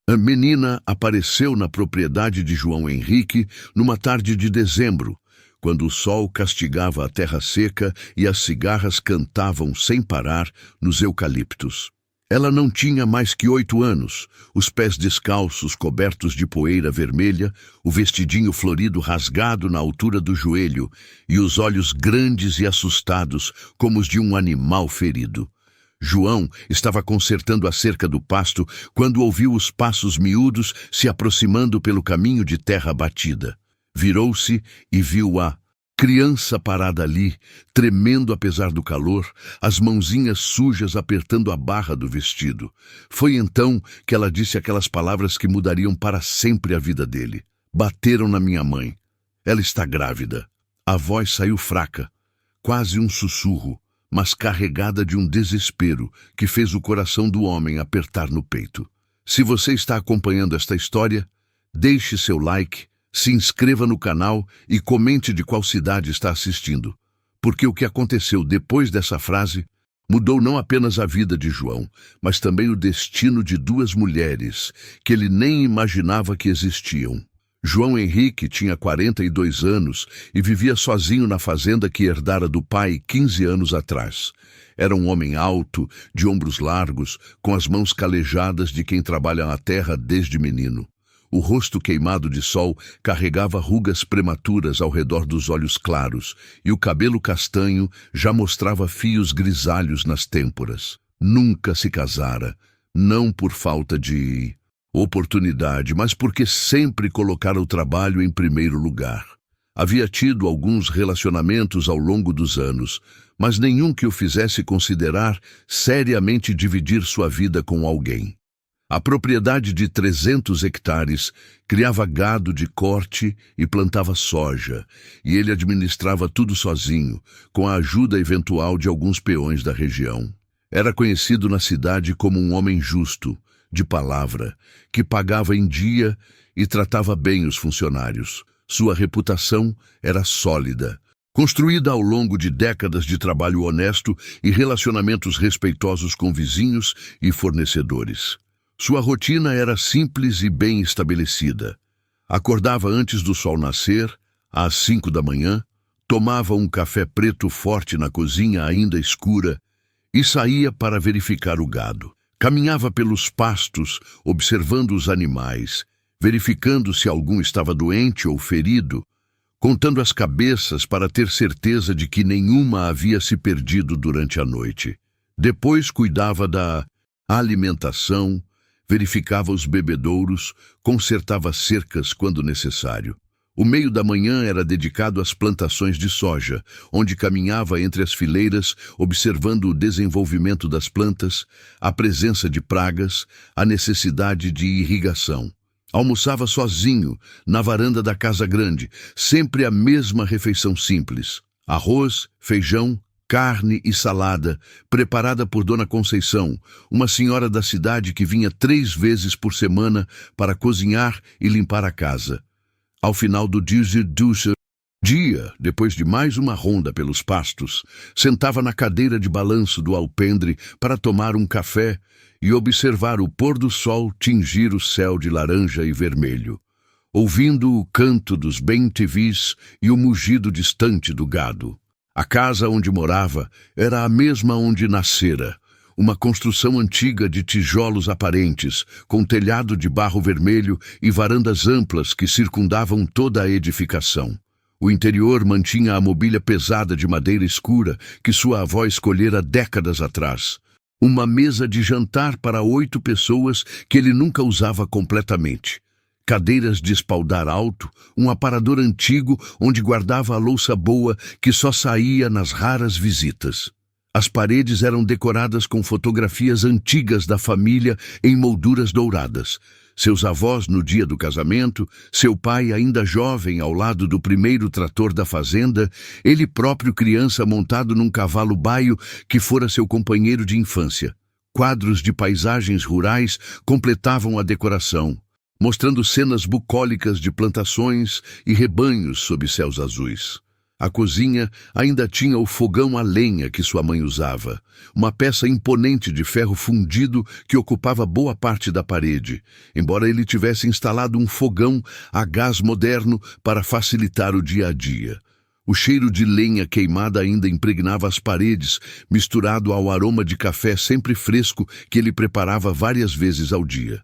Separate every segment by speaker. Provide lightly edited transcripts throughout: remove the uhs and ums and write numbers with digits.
Speaker 1: A menina apareceu na propriedade de João Henrique numa tarde de dezembro, quando o sol castigava a terra seca e as cigarras cantavam sem parar nos eucaliptos. Ela não tinha mais que 8 anos, os pés descalços cobertos de poeira vermelha, o vestidinho florido rasgado na altura do joelho e os olhos grandes e assustados como os de um animal ferido. João estava consertando a cerca do pasto quando ouviu os passos miúdos se aproximando pelo caminho de terra batida. Virou-se e viu a criança parada ali, tremendo apesar do calor, as mãozinhas sujas apertando a barra do vestido. Foi então que ela disse aquelas palavras que mudariam para sempre a vida dele. Bateram na minha mãe. Ela está grávida. A voz saiu fraca, quase um sussurro, mas carregada de um desespero que fez o coração do homem apertar no peito. Se você está acompanhando esta história, deixe seu like, se inscreva no canal e comente de qual cidade está assistindo, porque o que aconteceu depois dessa frase mudou não apenas a vida de João, mas também o destino de 2 mulheres que ele nem imaginava que existiam. João Henrique tinha 42 anos e vivia sozinho na fazenda que herdara do pai 15 anos atrás. Era um homem alto, de ombros largos, com as mãos calejadas de quem trabalha na terra desde menino. O rosto queimado de sol carregava rugas prematuras ao redor dos olhos claros, e o cabelo castanho já mostrava fios grisalhos nas têmporas. Nunca se casara, não por falta de oportunidade, mas porque sempre colocara o trabalho em primeiro lugar. Havia tido alguns relacionamentos ao longo dos anos, mas nenhum que o fizesse considerar seriamente dividir sua vida com alguém. A propriedade de 300 hectares criava gado de corte e plantava soja, e ele administrava tudo sozinho, com a ajuda eventual de alguns peões da região. Era conhecido na cidade como um homem justo, de palavra, que pagava em dia e tratava bem os funcionários. Sua reputação era sólida, construída ao longo de décadas de trabalho honesto e relacionamentos respeitosos com vizinhos e fornecedores. Sua rotina era simples e bem estabelecida. Acordava antes do sol nascer, às 5 da manhã, tomava um café preto forte na cozinha ainda escura e saía para verificar o gado. Caminhava pelos pastos, observando os animais, verificando se algum estava doente ou ferido, contando as cabeças para ter certeza de que nenhuma havia se perdido durante a noite. Depois cuidava da alimentação, verificava os bebedouros, consertava cercas quando necessário. O meio da manhã era dedicado às plantações de soja, onde caminhava entre as fileiras, observando o desenvolvimento das plantas, a presença de pragas, a necessidade de irrigação. Almoçava sozinho, na varanda da casa grande, sempre a mesma refeição simples: arroz, feijão, carne e salada, preparada por Dona Conceição, uma senhora da cidade que vinha 3 vezes por semana para cozinhar e limpar a casa. Ao final do dia, depois de mais uma ronda pelos pastos, sentava na cadeira de balanço do alpendre para tomar um café e observar o pôr do sol tingir o céu de laranja e vermelho, ouvindo o canto dos bem-te-vis e o mugido distante do gado. A casa onde morava era a mesma onde nascera, uma construção antiga de tijolos aparentes, com telhado de barro vermelho e varandas amplas que circundavam toda a edificação. O interior mantinha a mobília pesada de madeira escura que sua avó escolhera décadas atrás. Uma mesa de jantar para 8 pessoas que ele nunca usava completamente. Cadeiras de espaldar alto, um aparador antigo onde guardava a louça boa que só saía nas raras visitas. As paredes eram decoradas com fotografias antigas da família em molduras douradas. Seus avós no dia do casamento, seu pai ainda jovem ao lado do primeiro trator da fazenda, ele próprio criança montado num cavalo baio que fora seu companheiro de infância. Quadros de paisagens rurais completavam a decoração, mostrando cenas bucólicas de plantações e rebanhos sob céus azuis. A cozinha ainda tinha o fogão a lenha que sua mãe usava, uma peça imponente de ferro fundido que ocupava boa parte da parede, embora ele tivesse instalado um fogão a gás moderno para facilitar o dia a dia. O cheiro de lenha queimada ainda impregnava as paredes, misturado ao aroma de café sempre fresco que ele preparava várias vezes ao dia.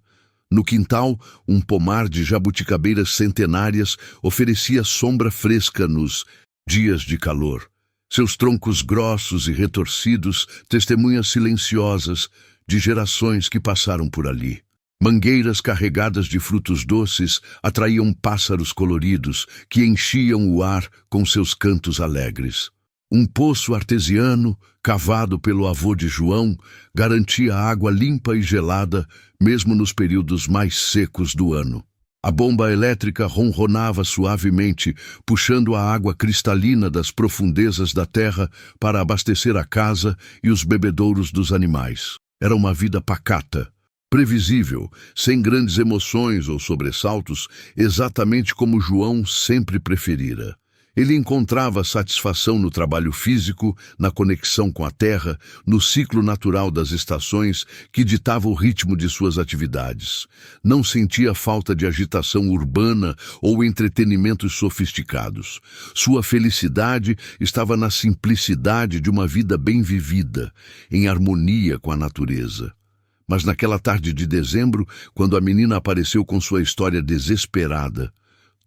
Speaker 1: No quintal, um pomar de jabuticabeiras centenárias oferecia sombra fresca nos dias de calor. Seus troncos grossos e retorcidos, testemunhas silenciosas de gerações que passaram por ali. Mangueiras carregadas de frutos doces atraíam pássaros coloridos que enchiam o ar com seus cantos alegres. Um poço artesiano, cavado pelo avô de João, garantia água limpa e gelada, mesmo nos períodos mais secos do ano. A bomba elétrica ronronava suavemente, puxando a água cristalina das profundezas da terra para abastecer a casa e os bebedouros dos animais. Era uma vida pacata, previsível, sem grandes emoções ou sobressaltos, exatamente como João sempre preferira. Ele encontrava satisfação no trabalho físico, na conexão com a terra, no ciclo natural das estações que ditava o ritmo de suas atividades. Não sentia falta de agitação urbana ou entretenimentos sofisticados. Sua felicidade estava na simplicidade de uma vida bem vivida, em harmonia com a natureza. Mas naquela tarde de dezembro, quando a menina apareceu com sua história desesperada,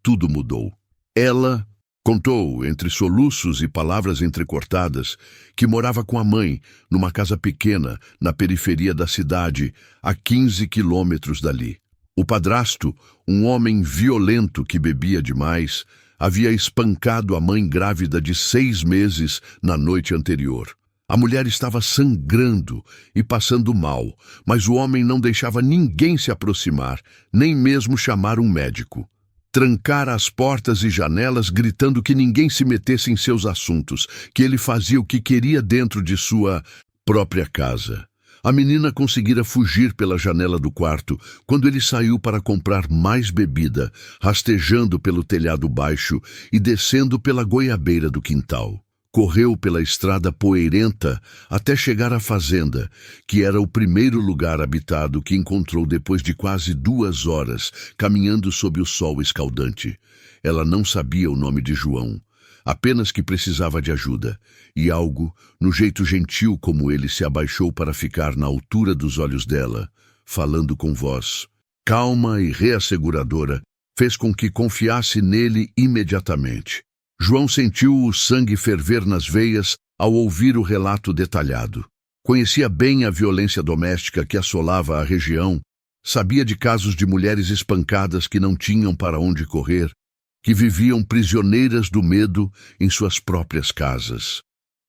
Speaker 1: tudo mudou. Ela contou, entre soluços e palavras entrecortadas, que morava com a mãe, numa casa pequena, na periferia da cidade, a 15 quilômetros dali. O padrasto, um homem violento que bebia demais, havia espancado a mãe grávida de 6 meses na noite anterior. A mulher estava sangrando e passando mal, mas o homem não deixava ninguém se aproximar, nem mesmo chamar um médico. Trancara as portas e janelas, gritando que ninguém se metesse em seus assuntos, que ele fazia o que queria dentro de sua própria casa. A menina conseguira fugir pela janela do quarto quando ele saiu para comprar mais bebida, rastejando pelo telhado baixo e descendo pela goiabeira do quintal. Correu pela estrada poeirenta até chegar à fazenda, que era o primeiro lugar habitado que encontrou depois de quase 2 horas, caminhando sob o sol escaldante. Ela não sabia o nome de João, apenas que precisava de ajuda, e algo, no jeito gentil como ele se abaixou para ficar na altura dos olhos dela, falando com voz calma e reasseguradora, fez com que confiasse nele imediatamente. João sentiu o sangue ferver nas veias ao ouvir o relato detalhado. Conhecia bem a violência doméstica que assolava a região, sabia de casos de mulheres espancadas que não tinham para onde correr, que viviam prisioneiras do medo em suas próprias casas.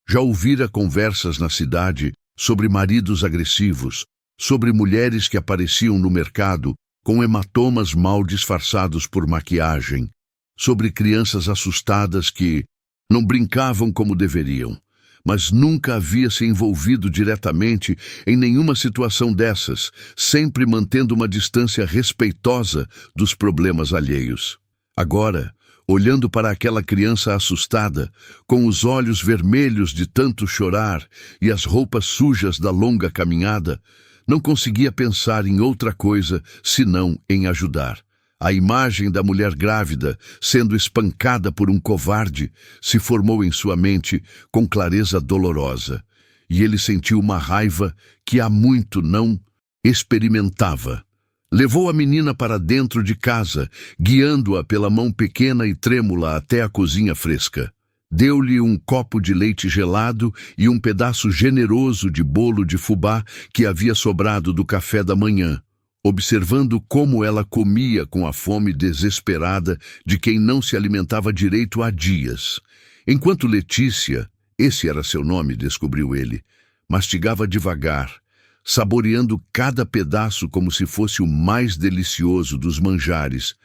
Speaker 1: Já ouvira conversas na cidade sobre maridos agressivos, sobre mulheres que apareciam no mercado com hematomas mal disfarçados por maquiagem, sobre crianças assustadas que não brincavam como deveriam, mas nunca havia se envolvido diretamente em nenhuma situação dessas, sempre mantendo uma distância respeitosa dos problemas alheios. Agora, olhando para aquela criança assustada, com os olhos vermelhos de tanto chorar e as roupas sujas da longa caminhada, não conseguia pensar em outra coisa senão em ajudar. A imagem da mulher grávida sendo espancada por um covarde se formou em sua mente com clareza dolorosa, e ele sentiu uma raiva que há muito não experimentava. Levou a menina para dentro de casa, guiando-a pela mão pequena e trêmula até a cozinha fresca. Deu-lhe um copo de leite gelado e um pedaço generoso de bolo de fubá que havia sobrado do café da manhã, observando como ela comia com a fome desesperada de quem não se alimentava direito há dias. Enquanto Letícia, esse era seu nome, descobriu ele, mastigava devagar, saboreando cada pedaço como se fosse o mais delicioso dos manjares,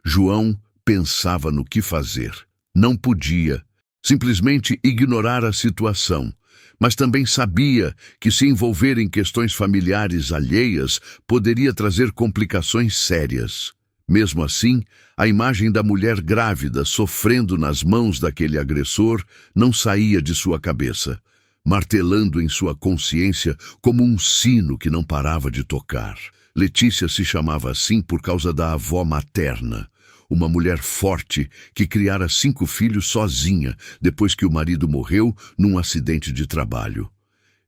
Speaker 1: João pensava no que fazer. Não podia simplesmente ignorar a situação, mas também sabia que se envolver em questões familiares alheias poderia trazer complicações sérias. Mesmo assim, a imagem da mulher grávida sofrendo nas mãos daquele agressor não saía de sua cabeça, martelando em sua consciência como um sino que não parava de tocar. Letícia se chamava assim por causa da avó materna, uma mulher forte que criara 5 filhos sozinha depois que o marido morreu num acidente de trabalho.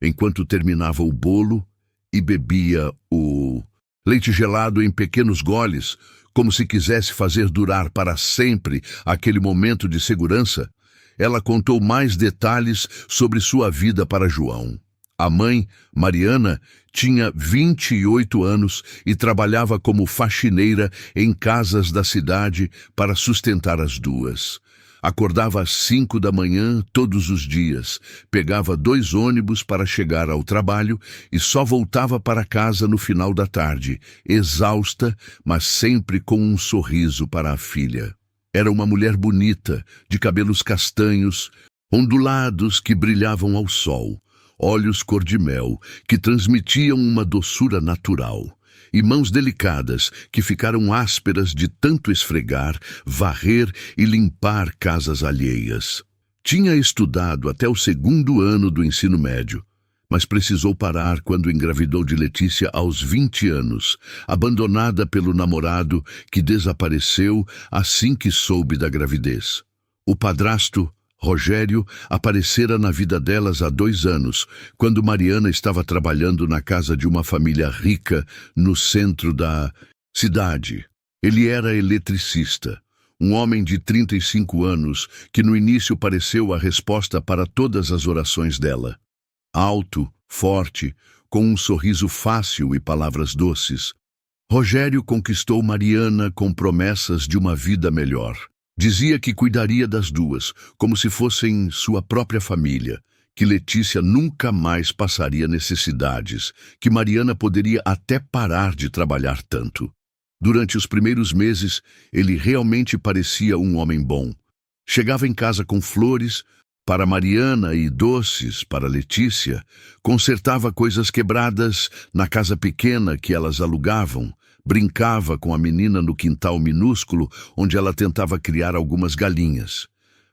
Speaker 1: Enquanto terminava o bolo e bebia o leite gelado em pequenos goles, como se quisesse fazer durar para sempre aquele momento de segurança, ela contou mais detalhes sobre sua vida para João. A mãe, Mariana, tinha 28 anos e trabalhava como faxineira em casas da cidade para sustentar as duas. Acordava às 5 da manhã todos os dias, pegava 2 ônibus para chegar ao trabalho e só voltava para casa no final da tarde, exausta, mas sempre com um sorriso para a filha. Era uma mulher bonita, de cabelos castanhos, ondulados que brilhavam ao sol, olhos cor de mel que transmitiam uma doçura natural, e mãos delicadas que ficaram ásperas de tanto esfregar, varrer e limpar casas alheias. Tinha estudado até o 2º ano do ensino médio, mas precisou parar quando engravidou de Letícia aos 20 anos, abandonada pelo namorado que desapareceu assim que soube da gravidez. O padrasto, Rogério, aparecera na vida delas há 2 anos, quando Mariana estava trabalhando na casa de uma família rica no centro da cidade. Ele era eletricista, um homem de 35 anos que no início pareceu a resposta para todas as orações dela. Alto, forte, com um sorriso fácil e palavras doces, Rogério conquistou Mariana com promessas de uma vida melhor. Dizia que cuidaria das duas, como se fossem sua própria família, que Letícia nunca mais passaria necessidades, que Mariana poderia até parar de trabalhar tanto. Durante os primeiros meses, ele realmente parecia um homem bom. Chegava em casa com flores para Mariana e doces para Letícia, consertava coisas quebradas na casa pequena que elas alugavam, brincava com a menina no quintal minúsculo onde ela tentava criar algumas galinhas.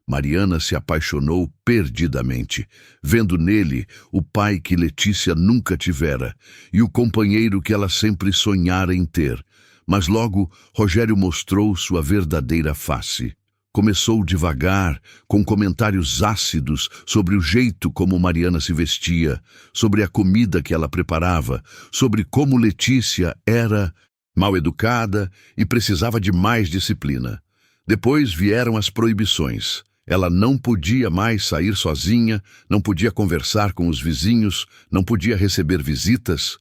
Speaker 1: Mariana se apaixonou perdidamente, vendo nele o pai que Letícia nunca tivera e o companheiro que ela sempre sonhara em ter. Mas logo Rogério mostrou sua verdadeira face. Começou devagar, com comentários ácidos sobre o jeito como Mariana se vestia, sobre a comida que ela preparava, sobre como Letícia era mal educada e precisava de mais disciplina. Depois vieram as proibições. Ela não podia mais sair sozinha, não podia conversar com os vizinhos, não podia receber visitas.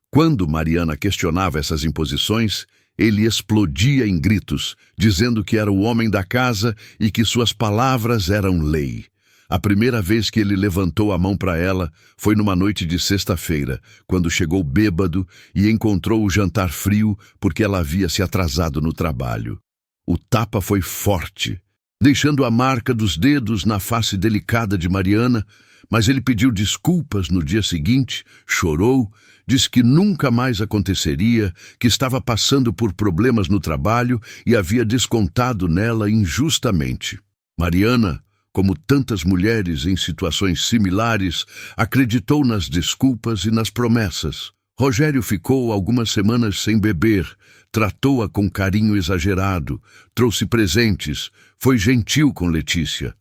Speaker 1: Quando Mariana questionava essas imposições, ele explodia em gritos, dizendo que era o homem da casa e que suas palavras eram lei. A primeira vez que ele levantou a mão para ela foi numa noite de sexta-feira, quando chegou bêbado e encontrou o jantar frio porque ela havia se atrasado no trabalho. O tapa foi forte, deixando a marca dos dedos na face delicada de Mariana, mas ele pediu desculpas no dia seguinte, chorou, disse que nunca mais aconteceria, que estava passando por problemas no trabalho e havia descontado nela injustamente. Mariana, como tantas mulheres em situações similares, acreditou nas desculpas e nas promessas. Rogério ficou algumas semanas sem beber, tratou-a com carinho exagerado, trouxe presentes, foi gentil com Letícia.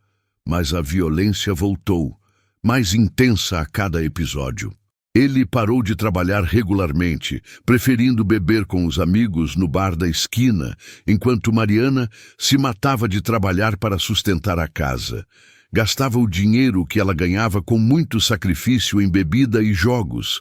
Speaker 1: Mas a violência voltou, mais intensa a cada episódio. Ele parou de trabalhar regularmente, preferindo beber com os amigos no bar da esquina, enquanto Mariana se matava de trabalhar para sustentar a casa. Gastava o dinheiro que ela ganhava com muito sacrifício em bebida e jogos,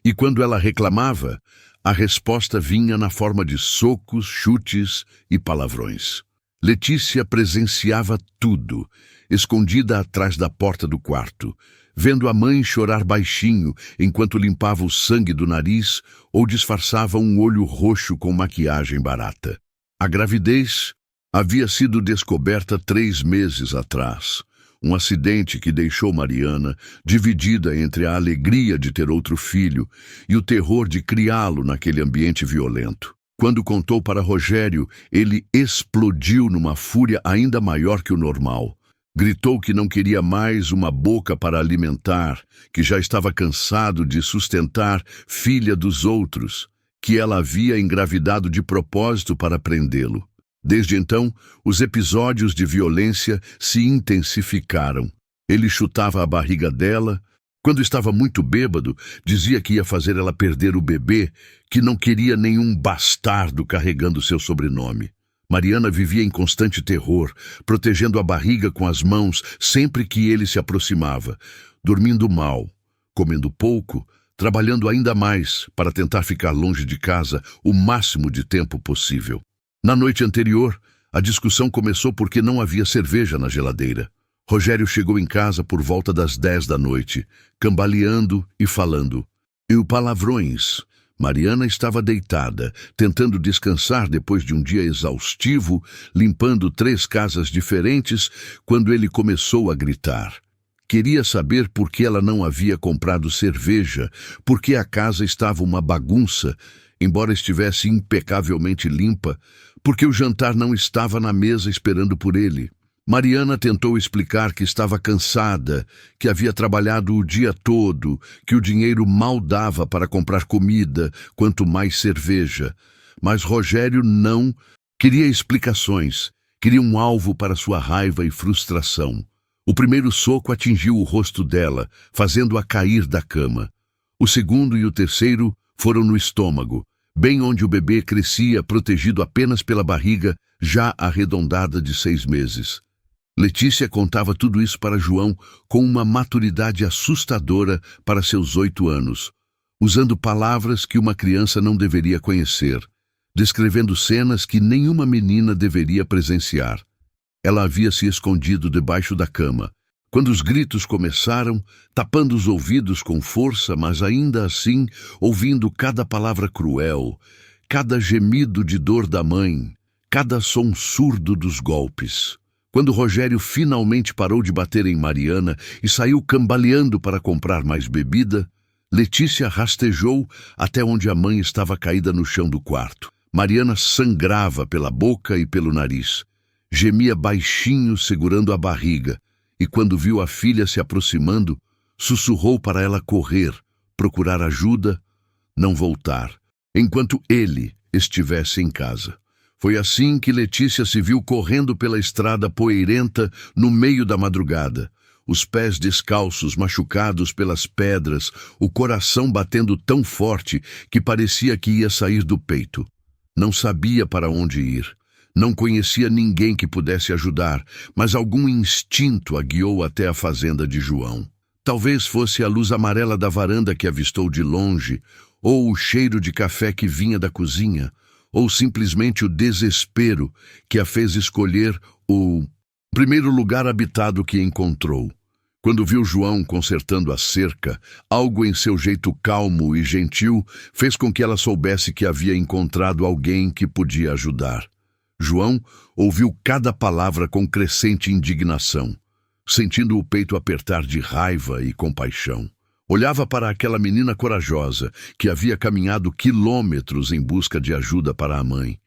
Speaker 1: e quando ela reclamava, a resposta vinha na forma de socos, chutes e palavrões. Letícia presenciava tudo, escondida atrás da porta do quarto, vendo a mãe chorar baixinho enquanto limpava o sangue do nariz ou disfarçava um olho roxo com maquiagem barata. A gravidez havia sido descoberta 3 meses atrás. Um acidente que deixou Mariana dividida entre a alegria de ter outro filho e o terror de criá-lo naquele ambiente violento. Quando contou para Rogério, ele explodiu numa fúria ainda maior que o normal. Gritou que não queria mais uma boca para alimentar, que já estava cansado de sustentar filha dos outros, que ela havia engravidado de propósito para prendê-lo. Desde então, os episódios de violência se intensificaram. Ele chutava a barriga dela. Quando estava muito bêbado, dizia que ia fazer ela perder o bebê, que não queria nenhum bastardo carregando seu sobrenome. Mariana vivia em constante terror, protegendo a barriga com as mãos sempre que ele se aproximava, dormindo mal, comendo pouco, trabalhando ainda mais para tentar ficar longe de casa o máximo de tempo possível. Na noite anterior, a discussão começou porque não havia cerveja na geladeira. Rogério chegou em casa por volta das 10 da noite, cambaleando e falando. E palavrões. Mariana estava deitada, tentando descansar depois de um dia exaustivo, limpando 3 casas diferentes, quando ele começou a gritar. Queria saber por que ela não havia comprado cerveja, por que a casa estava uma bagunça, embora estivesse impecavelmente limpa, porque o jantar não estava na mesa esperando por ele. Mariana tentou explicar que estava cansada, que havia trabalhado o dia todo, que o dinheiro mal dava para comprar comida, quanto mais cerveja. Mas Rogério não queria explicações, queria um alvo para sua raiva e frustração. O primeiro soco atingiu o rosto dela, fazendo-a cair da cama. O segundo e o terceiro foram no estômago, bem onde o bebê crescia, protegido apenas pela barriga, já arredondada de 6 meses. Letícia contava tudo isso para João com uma maturidade assustadora para seus 8 anos, usando palavras que uma criança não deveria conhecer, descrevendo cenas que nenhuma menina deveria presenciar. Ela havia se escondido debaixo da cama. Quando os gritos começaram, tapando os ouvidos com força, mas ainda assim ouvindo cada palavra cruel, cada gemido de dor da mãe, cada som surdo dos golpes. Quando Rogério finalmente parou de bater em Mariana e saiu cambaleando para comprar mais bebida, Letícia rastejou até onde a mãe estava caída no chão do quarto. Mariana sangrava pela boca e pelo nariz. Gemia baixinho, segurando a barriga, e quando viu a filha se aproximando, sussurrou para ela correr, procurar ajuda, não voltar, enquanto ele estivesse em casa. Foi assim que Letícia se viu correndo pela estrada poeirenta no meio da madrugada, os pés descalços, machucados pelas pedras, o coração batendo tão forte que parecia que ia sair do peito. Não sabia para onde ir. Não conhecia ninguém que pudesse ajudar, mas algum instinto a guiou até a fazenda de João. Talvez fosse a luz amarela da varanda que avistou de longe, ou o cheiro de café que vinha da cozinha, ou simplesmente o desespero que a fez escolher o primeiro lugar habitado que encontrou. Quando viu João consertando a cerca, algo em seu jeito calmo e gentil fez com que ela soubesse que havia encontrado alguém que podia ajudar. João ouviu cada palavra com crescente indignação, sentindo o peito apertar de raiva e compaixão. Olhava para aquela menina corajosa que havia caminhado quilômetros em busca de ajuda para a mãe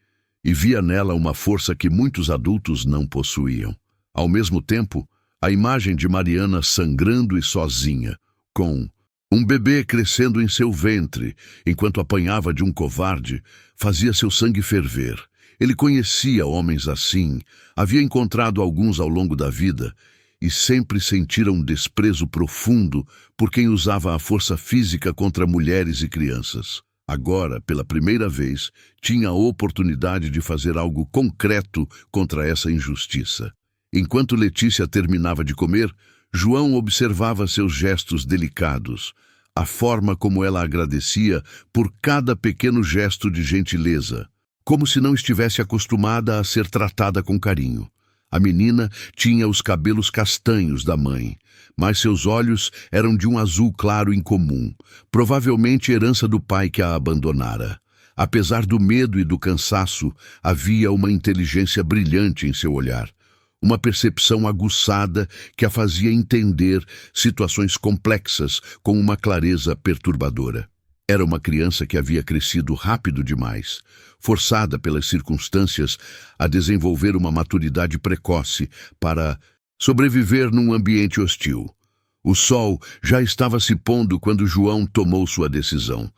Speaker 1: e via nela uma força que muitos adultos não possuíam. Ao mesmo tempo, a imagem de Mariana sangrando e sozinha, com um bebê crescendo em seu ventre enquanto apanhava de um covarde, fazia seu sangue ferver. Ele conhecia homens assim, havia encontrado alguns ao longo da vida, e sempre sentira um desprezo profundo por quem usava a força física contra mulheres e crianças. Agora, pela primeira vez, tinha a oportunidade de fazer algo concreto contra essa injustiça. Enquanto Letícia terminava de comer, João observava seus gestos delicados, a forma como ela agradecia por cada pequeno gesto de gentileza, como se não estivesse acostumada a ser tratada com carinho. A menina tinha os cabelos castanhos da mãe, mas seus olhos eram de um azul claro incomum, provavelmente herança do pai que a abandonara. Apesar do medo e do cansaço, havia uma inteligência brilhante em seu olhar, uma percepção aguçada que a fazia entender situações complexas com uma clareza perturbadora. Era uma criança que havia crescido rápido demais, forçada pelas circunstâncias a desenvolver uma maturidade precoce para sobreviver num ambiente hostil. O sol já estava se pondo quando João tomou sua decisão.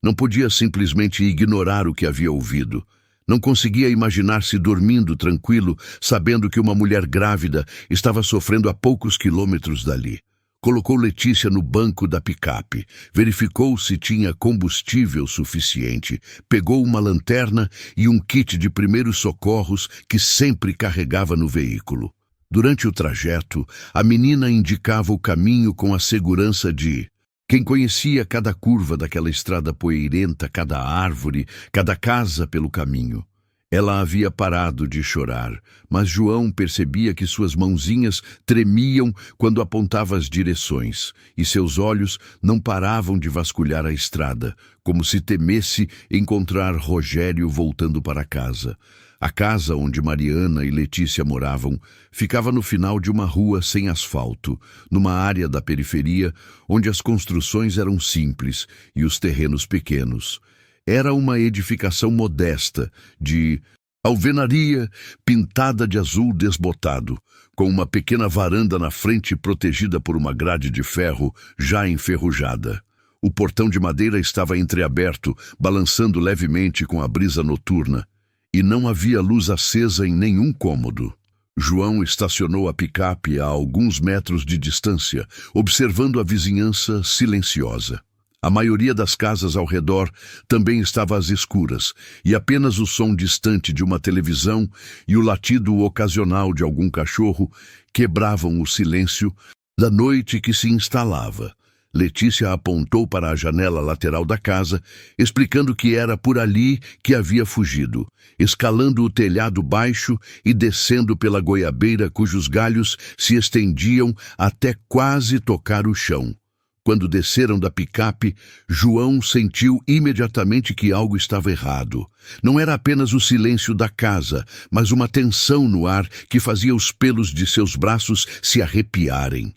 Speaker 1: Não podia simplesmente ignorar o que havia ouvido. Não conseguia imaginar-se dormindo tranquilo, sabendo que uma mulher grávida estava sofrendo a poucos quilômetros dali. Colocou Letícia no banco da picape, verificou se tinha combustível suficiente, pegou uma lanterna e um kit de primeiros socorros que sempre carregava no veículo. Durante o trajeto, a menina indicava o caminho com a segurança de quem conhecia cada curva daquela estrada poeirenta, cada árvore, cada casa pelo caminho. Ela havia parado de chorar, mas João percebia que suas mãozinhas tremiam quando apontava as direções, e seus olhos não paravam de vasculhar a estrada, como se temesse encontrar Rogério voltando para casa. A casa onde Mariana e Letícia moravam ficava no final de uma rua sem asfalto, numa área da periferia onde as construções eram simples e os terrenos pequenos. Era uma edificação modesta, de alvenaria pintada de azul desbotado, com uma pequena varanda na frente protegida por uma grade de ferro já enferrujada. O portão de madeira estava entreaberto, balançando levemente com a brisa noturna, e não havia luz acesa em nenhum cômodo. João estacionou a picape a alguns metros de distância, observando a vizinhança silenciosa. A maioria das casas ao redor também estava às escuras, e apenas o som distante de uma televisão e o latido ocasional de algum cachorro quebravam o silêncio da noite que se instalava. Letícia apontou para a janela lateral da casa, explicando que era por ali que havia fugido, escalando o telhado baixo e descendo pela goiabeira cujos galhos se estendiam até quase tocar o chão. Quando desceram da picape, João sentiu imediatamente que algo estava errado. Não era apenas o silêncio da casa, mas uma tensão no ar que fazia os pelos de seus braços se arrepiarem.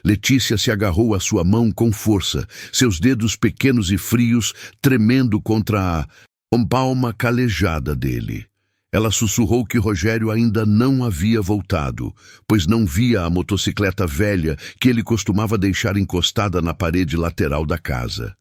Speaker 1: Letícia se agarrou à sua mão com força, seus dedos pequenos e frios tremendo contra a palma calejada dele. Ela sussurrou que Rogério ainda não havia voltado, pois não via a motocicleta velha que ele costumava deixar encostada na parede lateral da casa.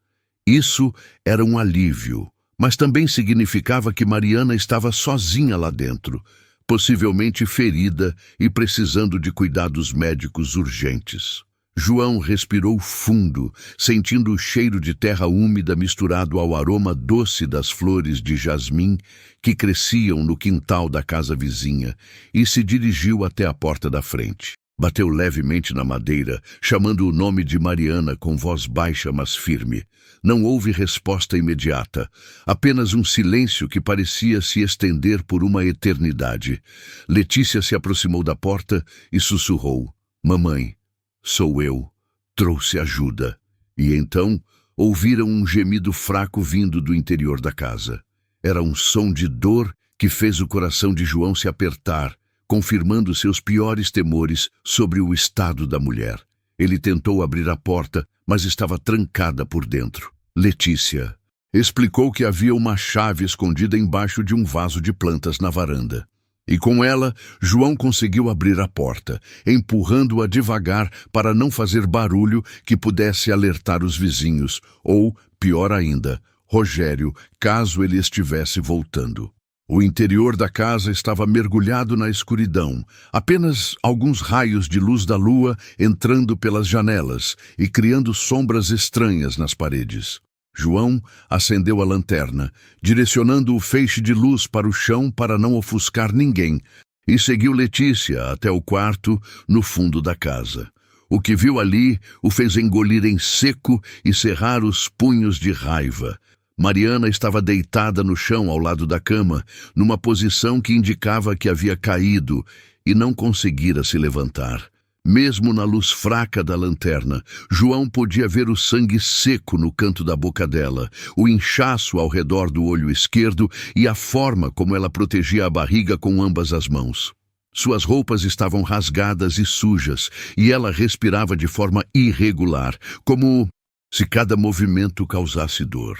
Speaker 1: Isso era um alívio, mas também significava que Mariana estava sozinha lá dentro, possivelmente ferida e precisando de cuidados médicos urgentes. João respirou fundo, sentindo o cheiro de terra úmida misturado ao aroma doce das flores de jasmim que cresciam no quintal da casa vizinha, e se dirigiu até a porta da frente. Bateu levemente na madeira, chamando o nome de Mariana com voz baixa, mas firme. Não houve resposta imediata, apenas um silêncio que parecia se estender por uma eternidade. Letícia se aproximou da porta e sussurrou: "Mamãe, sou eu, trouxe ajuda." E então ouviram um gemido fraco vindo do interior da casa. Era um som de dor que fez o coração de João se apertar, confirmando seus piores temores sobre o estado da mulher. Ele tentou abrir a porta, mas estava trancada por dentro. Letícia explicou que havia uma chave escondida embaixo de um vaso de plantas na varanda. E com ela, João conseguiu abrir a porta, empurrando-a devagar para não fazer barulho que pudesse alertar os vizinhos, ou, pior ainda, Rogério, caso ele estivesse voltando. O interior da casa estava mergulhado na escuridão, apenas alguns raios de luz da lua entrando pelas janelas e criando sombras estranhas nas paredes. João acendeu a lanterna, direcionando o feixe de luz para o chão para não ofuscar ninguém, e seguiu Letícia até o quarto no fundo da casa. O que viu ali o fez engolir em seco e cerrar os punhos de raiva. Mariana estava deitada no chão ao lado da cama, numa posição que indicava que havia caído e não conseguira se levantar. Mesmo na luz fraca da lanterna, João podia ver o sangue seco no canto da boca dela, o inchaço ao redor do olho esquerdo e a forma como ela protegia a barriga com ambas as mãos. Suas roupas estavam rasgadas e sujas, e ela respirava de forma irregular, como se cada movimento causasse dor.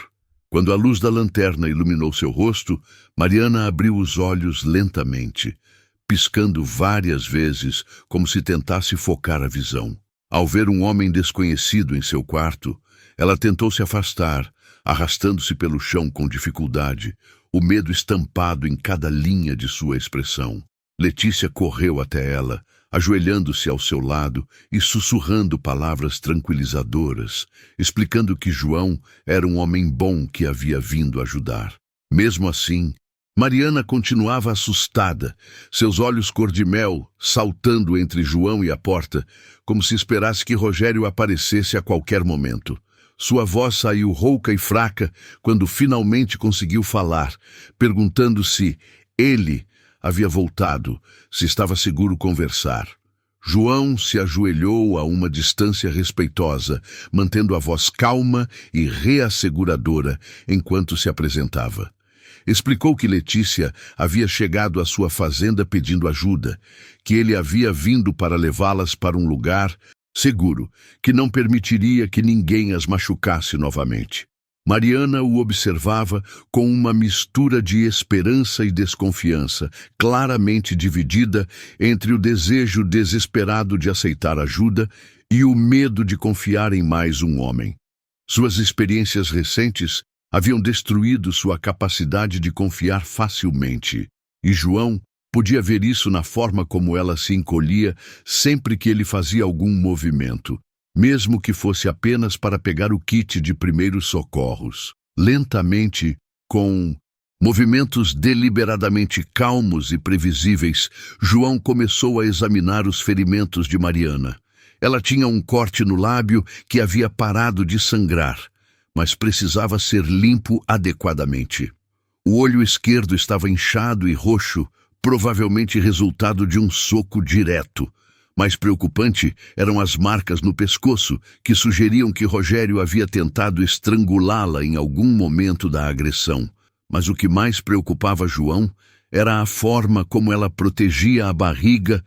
Speaker 1: Quando a luz da lanterna iluminou seu rosto, Mariana abriu os olhos lentamente, piscando várias vezes, como se tentasse focar a visão. Ao ver um homem desconhecido em seu quarto, ela tentou se afastar, arrastando-se pelo chão com dificuldade, o medo estampado em cada linha de sua expressão. Letícia correu até ela, ajoelhando-se ao seu lado e sussurrando palavras tranquilizadoras, explicando que João era um homem bom que havia vindo ajudar. Mesmo assim, Mariana continuava assustada, seus olhos cor-de-mel saltando entre João e a porta, como se esperasse que Rogério aparecesse a qualquer momento. Sua voz saiu rouca e fraca quando finalmente conseguiu falar, perguntando se ele havia voltado, se estava seguro conversar. João se ajoelhou a uma distância respeitosa, mantendo a voz calma e reasseguradora enquanto se apresentava. Explicou que Letícia havia chegado à sua fazenda pedindo ajuda, que ele havia vindo para levá-las para um lugar seguro, que não permitiria que ninguém as machucasse novamente. Mariana o observava com uma mistura de esperança e desconfiança, claramente dividida entre o desejo desesperado de aceitar ajuda e o medo de confiar em mais um homem. Suas experiências recentes haviam destruído sua capacidade de confiar facilmente, e João podia ver isso na forma como ela se encolhia sempre que ele fazia algum movimento, mesmo que fosse apenas para pegar o kit de primeiros socorros. Lentamente, com movimentos deliberadamente calmos e previsíveis, João começou a examinar os ferimentos de Mariana. Ela tinha um corte no lábio que havia parado de sangrar, mas precisava ser limpo adequadamente. O olho esquerdo estava inchado e roxo, provavelmente resultado de um soco direto. Mais preocupante eram as marcas no pescoço, que sugeriam que Rogério havia tentado estrangulá-la em algum momento da agressão. Mas o que mais preocupava João era a forma como ela protegia a barriga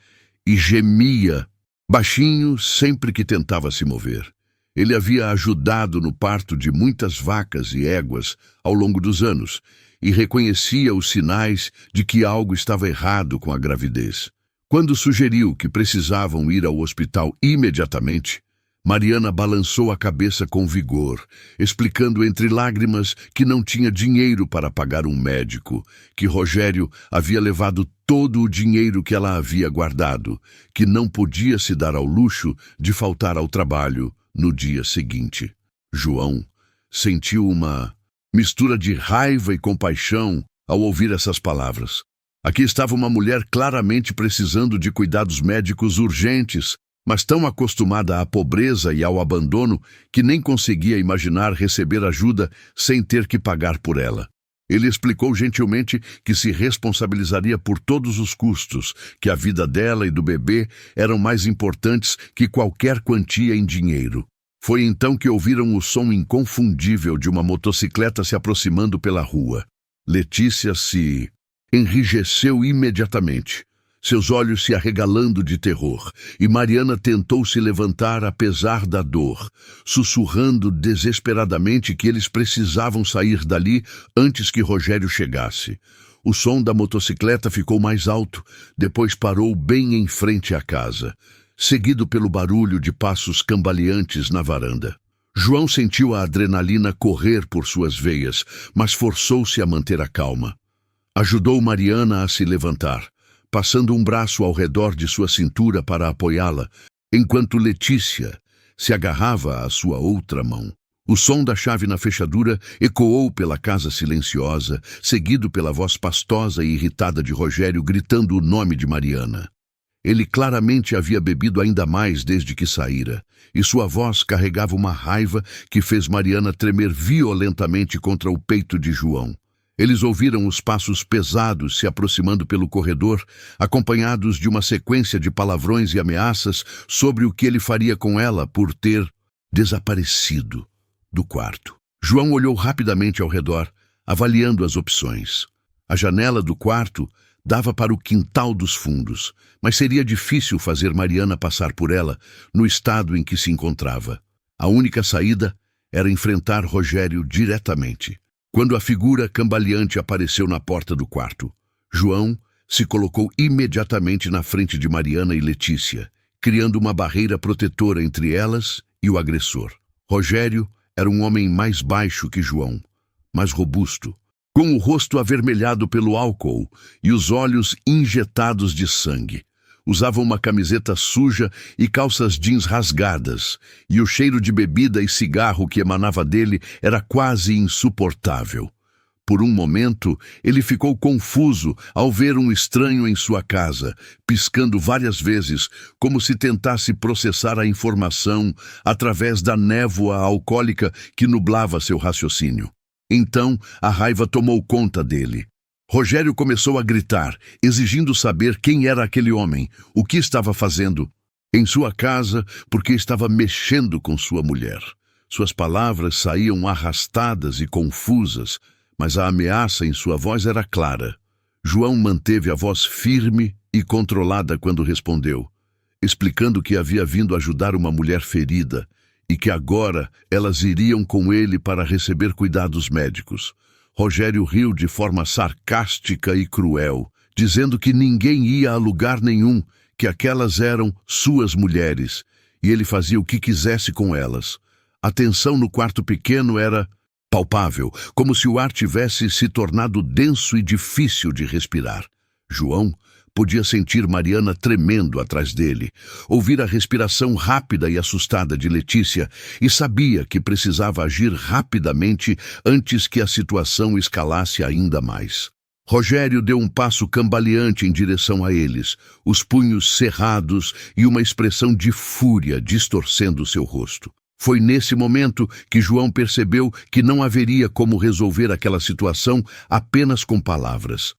Speaker 1: e gemia, baixinho sempre que tentava se mover. Ele havia ajudado no parto de muitas vacas e éguas ao longo dos anos, e reconhecia os sinais de que algo estava errado com a gravidez. Quando sugeriu que precisavam ir ao hospital imediatamente, Mariana balançou a cabeça com vigor, explicando entre lágrimas que não tinha dinheiro para pagar um médico, que Rogério havia levado todo o dinheiro que ela havia guardado, que não podia se dar ao luxo de faltar ao trabalho no dia seguinte. João sentiu uma mistura de raiva e compaixão ao ouvir essas palavras. Aqui estava uma mulher claramente precisando de cuidados médicos urgentes, mas tão acostumada à pobreza e ao abandono que nem conseguia imaginar receber ajuda sem ter que pagar por ela. Ele explicou gentilmente que se responsabilizaria por todos os custos, que a vida dela e do bebê eram mais importantes que qualquer quantia em dinheiro. Foi então que ouviram o som inconfundível de uma motocicleta se aproximando pela rua. Letícia se enrijeceu imediatamente, seus olhos se arregalando de terror, e Mariana tentou se levantar apesar da dor, sussurrando desesperadamente que eles precisavam sair dali antes que Rogério chegasse. O som da motocicleta ficou mais alto, depois parou bem em frente à casa, seguido pelo barulho de passos cambaleantes na varanda. João sentiu a adrenalina correr por suas veias, mas forçou-se a manter a calma. Ajudou Mariana a se levantar, passando um braço ao redor de sua cintura para apoiá-la, enquanto Letícia se agarrava à sua outra mão. O som da chave na fechadura ecoou pela casa silenciosa, seguido pela voz pastosa e irritada de Rogério gritando o nome de Mariana. Ele claramente havia bebido ainda mais desde que saíra, e sua voz carregava uma raiva que fez Mariana tremer violentamente contra o peito de João. Eles ouviram os passos pesados se aproximando pelo corredor, acompanhados de uma sequência de palavrões e ameaças sobre o que ele faria com ela por ter desaparecido do quarto. João olhou rapidamente ao redor, avaliando as opções. A janela do quarto dava para o quintal dos fundos, mas seria difícil fazer Mariana passar por ela no estado em que se encontrava. A única saída era enfrentar Rogério diretamente. Quando a figura cambaleante apareceu na porta do quarto, João se colocou imediatamente na frente de Mariana e Letícia, criando uma barreira protetora entre elas e o agressor. Rogério era um homem mais baixo que João, mais robusto, com o rosto avermelhado pelo álcool e os olhos injetados de sangue. Usava uma camiseta suja e calças jeans rasgadas, e o cheiro de bebida e cigarro que emanava dele era quase insuportável. Por um momento, ele ficou confuso ao ver um estranho em sua casa, piscando várias vezes, como se tentasse processar a informação através da névoa alcoólica que nublava seu raciocínio. Então, a raiva tomou conta dele. Rogério começou a gritar, exigindo saber quem era aquele homem, o que estava fazendo em sua casa, porque estava mexendo com sua mulher. Suas palavras saíam arrastadas e confusas, mas a ameaça em sua voz era clara. João manteve a voz firme e controlada quando respondeu, explicando que havia vindo ajudar uma mulher ferida e que agora elas iriam com ele para receber cuidados médicos. Rogério riu de forma sarcástica e cruel, dizendo que ninguém ia a lugar nenhum, que aquelas eram suas mulheres, e ele fazia o que quisesse com elas. A tensão no quarto pequeno era palpável, como se o ar tivesse se tornado denso e difícil de respirar. João podia sentir Mariana tremendo atrás dele, ouvir a respiração rápida e assustada de Letícia e sabia que precisava agir rapidamente antes que a situação escalasse ainda mais. Rogério deu um passo cambaleante em direção a eles, os punhos cerrados e uma expressão de fúria distorcendo seu rosto. Foi nesse momento que João percebeu que não haveria como resolver aquela situação apenas com palavras.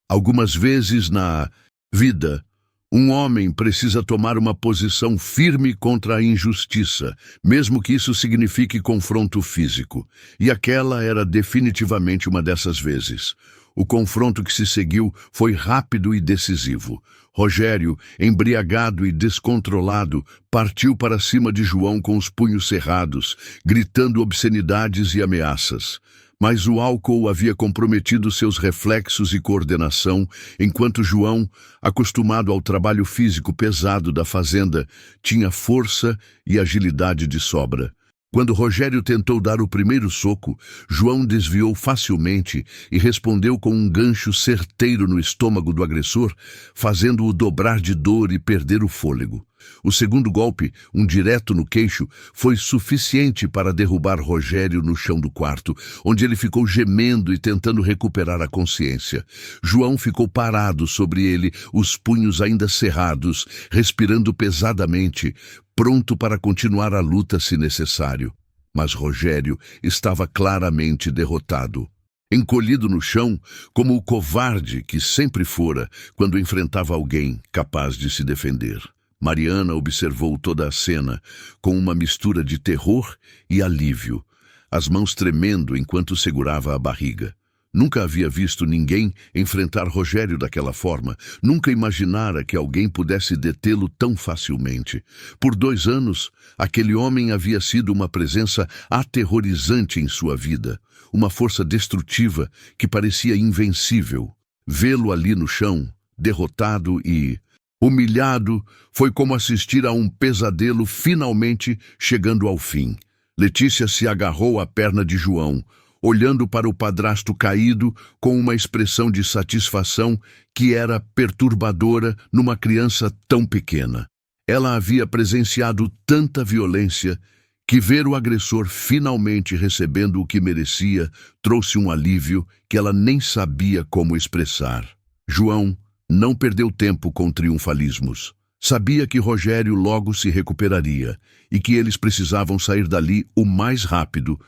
Speaker 1: Algumas vezes na vida, um homem precisa tomar uma posição firme contra a injustiça, mesmo que isso signifique confronto físico. E aquela era definitivamente uma dessas vezes. O confronto que se seguiu foi rápido e decisivo. Rogério, embriagado e descontrolado, partiu para cima de João com os punhos cerrados, gritando obscenidades e ameaças. Mas o álcool havia comprometido seus reflexos e coordenação, enquanto João, acostumado ao trabalho físico pesado da fazenda, tinha força e agilidade de sobra. Quando Rogério tentou dar o primeiro soco, João desviou facilmente e respondeu com um gancho certeiro no estômago do agressor, fazendo-o dobrar de dor e perder o fôlego. O segundo golpe, um direto no queixo, foi suficiente para derrubar Rogério no chão do quarto, onde ele ficou gemendo e tentando recuperar a consciência. João ficou parado sobre ele, os punhos ainda cerrados, respirando pesadamente, pronto para continuar a luta se necessário. Mas Rogério estava claramente derrotado. Encolhido no chão, como o covarde que sempre fora quando enfrentava alguém capaz de se defender. Mariana observou toda a cena com uma mistura de terror e alívio, as mãos tremendo enquanto segurava a barriga. Nunca havia visto ninguém enfrentar Rogério daquela forma, nunca imaginara que alguém pudesse detê-lo tão facilmente. Por 2 anos, aquele homem havia sido uma presença aterrorizante em sua vida, uma força destrutiva que parecia invencível. Vê-lo ali no chão, derrotado e humilhado, foi como assistir a um pesadelo finalmente chegando ao fim. Letícia se agarrou à perna de João, olhando para o padrasto caído com uma expressão de satisfação que era perturbadora numa criança tão pequena. Ela havia presenciado tanta violência que ver o agressor finalmente recebendo o que merecia trouxe um alívio que ela nem sabia como expressar. João não perdeu tempo com triunfalismos. Sabia que Rogério logo se recuperaria e que eles precisavam sair dali o mais rápido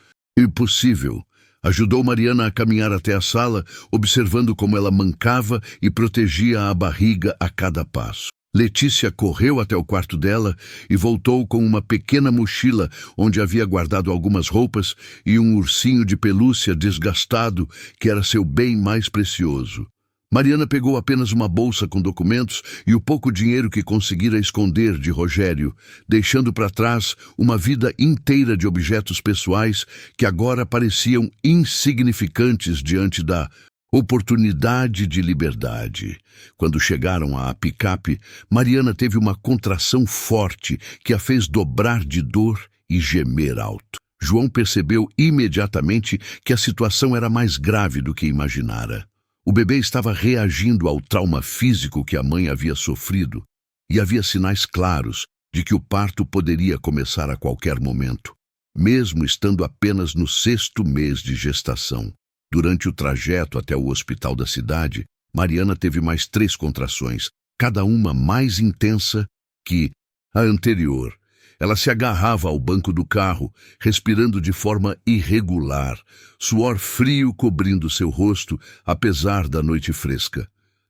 Speaker 1: possível. Ajudou Mariana a caminhar até a sala, observando como ela mancava e protegia a barriga a cada passo. Letícia correu até o quarto dela e voltou com uma pequena mochila onde havia guardado algumas roupas e um ursinho de pelúcia desgastado que era seu bem mais precioso. Mariana pegou apenas uma bolsa com documentos e o pouco dinheiro que conseguira esconder de Rogério, deixando para trás uma vida inteira de objetos pessoais que agora pareciam insignificantes diante da oportunidade de liberdade. Quando chegaram à picape, Mariana teve uma contração forte que a fez dobrar de dor e gemer alto. João percebeu imediatamente que a situação era mais grave do que imaginara. O bebê estava reagindo ao trauma físico que a mãe havia sofrido e havia sinais claros de que o parto poderia começar a qualquer momento, mesmo estando apenas no 6º mês de gestação. Durante o trajeto até o hospital da cidade, Mariana teve mais 3 contrações, cada uma mais intensa que a anterior. Ela se agarrava ao banco do carro, respirando de forma irregular, suor frio cobrindo seu rosto, apesar da noite fresca.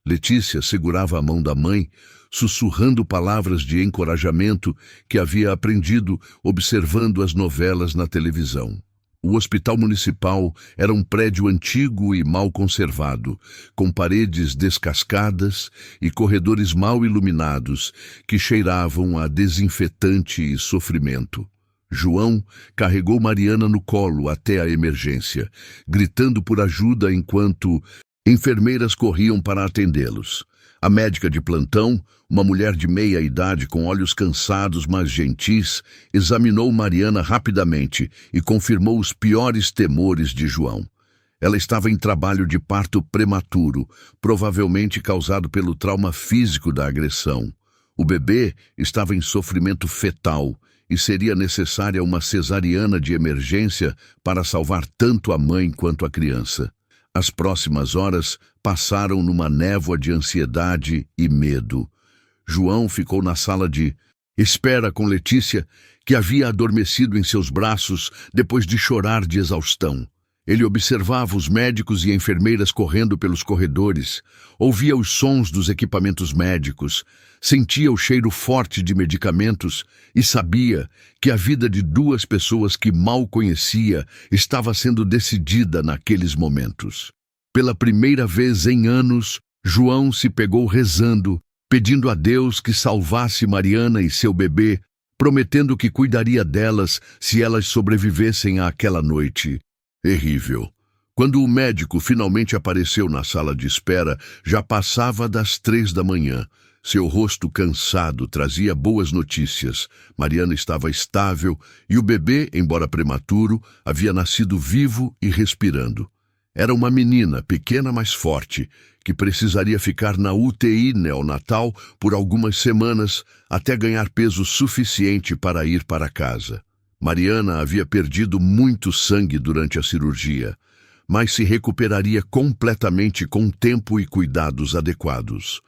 Speaker 1: Letícia segurava a mão da mãe, sussurrando palavras de encorajamento que havia aprendido observando as novelas na televisão. O hospital municipal era um prédio antigo e mal conservado, com paredes descascadas e corredores mal iluminados que cheiravam a desinfetante e sofrimento. João carregou Mariana no colo até a emergência, gritando por ajuda enquanto enfermeiras corriam para atendê-los. A médica de plantão, uma mulher de meia idade com olhos cansados mas gentis, examinou Mariana rapidamente e confirmou os piores temores de João. Ela estava em trabalho de parto prematuro, provavelmente causado pelo trauma físico da agressão. O bebê estava em sofrimento fetal e seria necessária uma cesariana de emergência para salvar tanto a mãe quanto a criança. As próximas horas passaram numa névoa de ansiedade e medo. João ficou na sala de espera com Letícia, que havia adormecido em seus braços depois de chorar de exaustão. Ele observava os médicos e enfermeiras correndo pelos corredores, ouvia os sons dos equipamentos médicos, sentia o cheiro forte de medicamentos e sabia que a vida de 2 pessoas que mal conhecia estava sendo decidida naqueles momentos. Pela primeira vez em anos, João se pegou rezando, pedindo a Deus que salvasse Mariana e seu bebê, prometendo que cuidaria delas se elas sobrevivessem àquela noite terrível. Quando o médico finalmente apareceu na sala de espera, já passava das 3 da manhã. Seu rosto cansado trazia boas notícias. Mariana estava estável e o bebê, embora prematuro, havia nascido vivo e respirando. Era uma menina, pequena mas forte, que precisaria ficar na UTI neonatal por algumas semanas até ganhar peso suficiente para ir para casa. Mariana havia perdido muito sangue durante a cirurgia, mas se recuperaria completamente com tempo e cuidados adequados.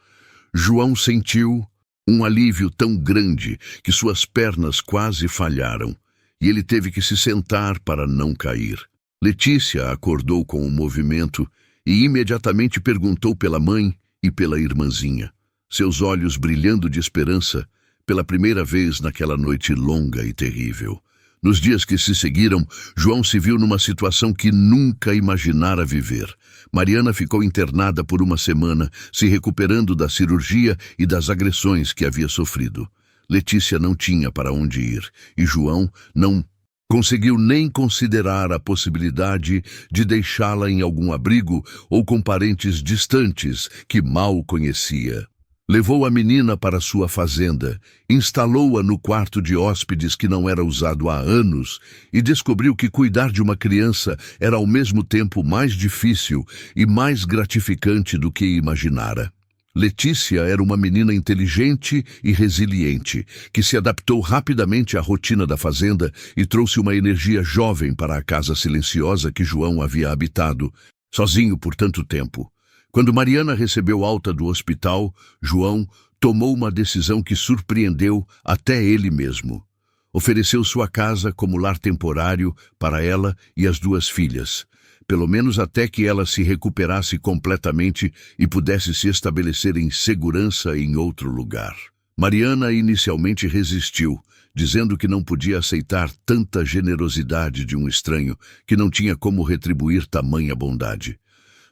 Speaker 1: João sentiu um alívio tão grande que suas pernas quase falharam, e ele teve que se sentar para não cair. Letícia acordou com o movimento e imediatamente perguntou pela mãe e pela irmãzinha, seus olhos brilhando de esperança pela primeira vez naquela noite longa e terrível. Nos dias que se seguiram, João se viu numa situação que nunca imaginara viver. Mariana ficou internada por uma semana, se recuperando da cirurgia e das agressões que havia sofrido. Letícia não tinha para onde ir, e João não conseguiu nem considerar a possibilidade de deixá-la em algum abrigo ou com parentes distantes que mal conhecia. Levou a menina para sua fazenda, instalou-a no quarto de hóspedes que não era usado há anos e descobriu que cuidar de uma criança era ao mesmo tempo mais difícil e mais gratificante do que imaginara. Letícia era uma menina inteligente e resiliente, que se adaptou rapidamente à rotina da fazenda e trouxe uma energia jovem para a casa silenciosa que João havia habitado, sozinho por tanto tempo. Quando Mariana recebeu alta do hospital, João tomou uma decisão que surpreendeu até ele mesmo. Ofereceu sua casa como lar temporário para ela e as 2 filhas, pelo menos até que ela se recuperasse completamente e pudesse se estabelecer em segurança em outro lugar. Mariana inicialmente resistiu, dizendo que não podia aceitar tanta generosidade de um estranho que não tinha como retribuir tamanha bondade.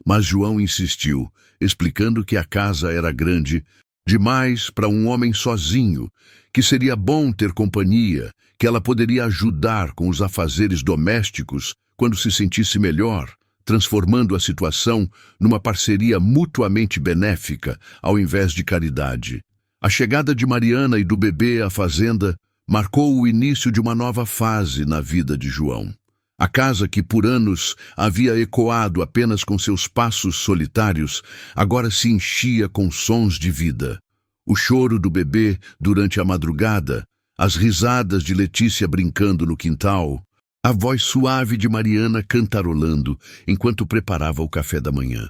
Speaker 1: Mas João insistiu, explicando que a casa era grande demais para um homem sozinho, que seria bom ter companhia, que ela poderia ajudar com os afazeres domésticos quando se sentisse melhor, transformando a situação numa parceria mutuamente benéfica, ao invés de caridade. A chegada de Mariana e do bebê à fazenda marcou o início de uma nova fase na vida de João. A casa que por anos havia ecoado apenas com seus passos solitários, agora se enchia com sons de vida. O choro do bebê durante a madrugada, as risadas de Letícia brincando no quintal, a voz suave de Mariana cantarolando enquanto preparava o café da manhã.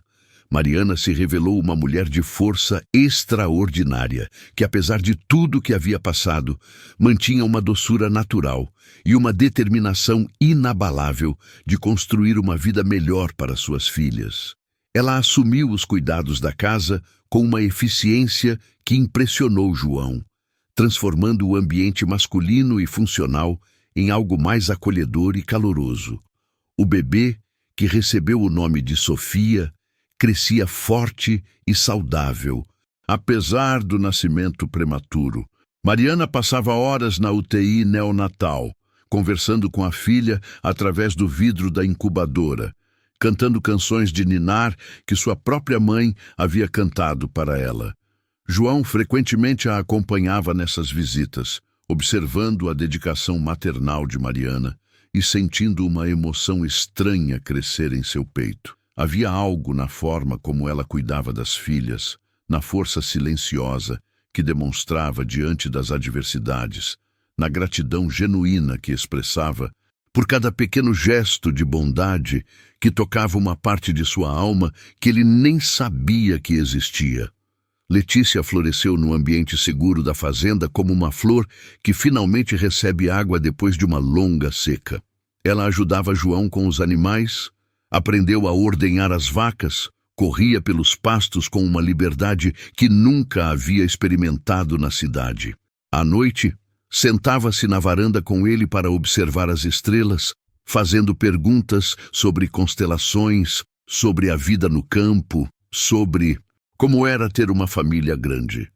Speaker 1: Mariana se revelou uma mulher de força extraordinária, que apesar de tudo que havia passado, mantinha uma doçura natural e uma determinação inabalável de construir uma vida melhor para suas filhas. Ela assumiu os cuidados da casa com uma eficiência que impressionou João, transformando o ambiente masculino e funcional em algo mais acolhedor e caloroso. O bebê, que recebeu o nome de Sofia, crescia forte e saudável, apesar do nascimento prematuro. Mariana passava horas na UTI neonatal, conversando com a filha através do vidro da incubadora, cantando canções de ninar que sua própria mãe havia cantado para ela. João frequentemente a acompanhava nessas visitas, observando a dedicação maternal de Mariana e sentindo uma emoção estranha crescer em seu peito. Havia algo na forma como ela cuidava das filhas, na força silenciosa que demonstrava diante das adversidades, na gratidão genuína que expressava por cada pequeno gesto de bondade que tocava uma parte de sua alma que ele nem sabia que existia. Letícia floresceu no ambiente seguro da fazenda como uma flor que finalmente recebe água depois de uma longa seca. Ela ajudava João com os animais, aprendeu a ordenhar as vacas, corria pelos pastos com uma liberdade que nunca havia experimentado na cidade. À noite, sentava-se na varanda com ele para observar as estrelas, fazendo perguntas sobre constelações, sobre a vida no campo, sobre como era ter uma família grande.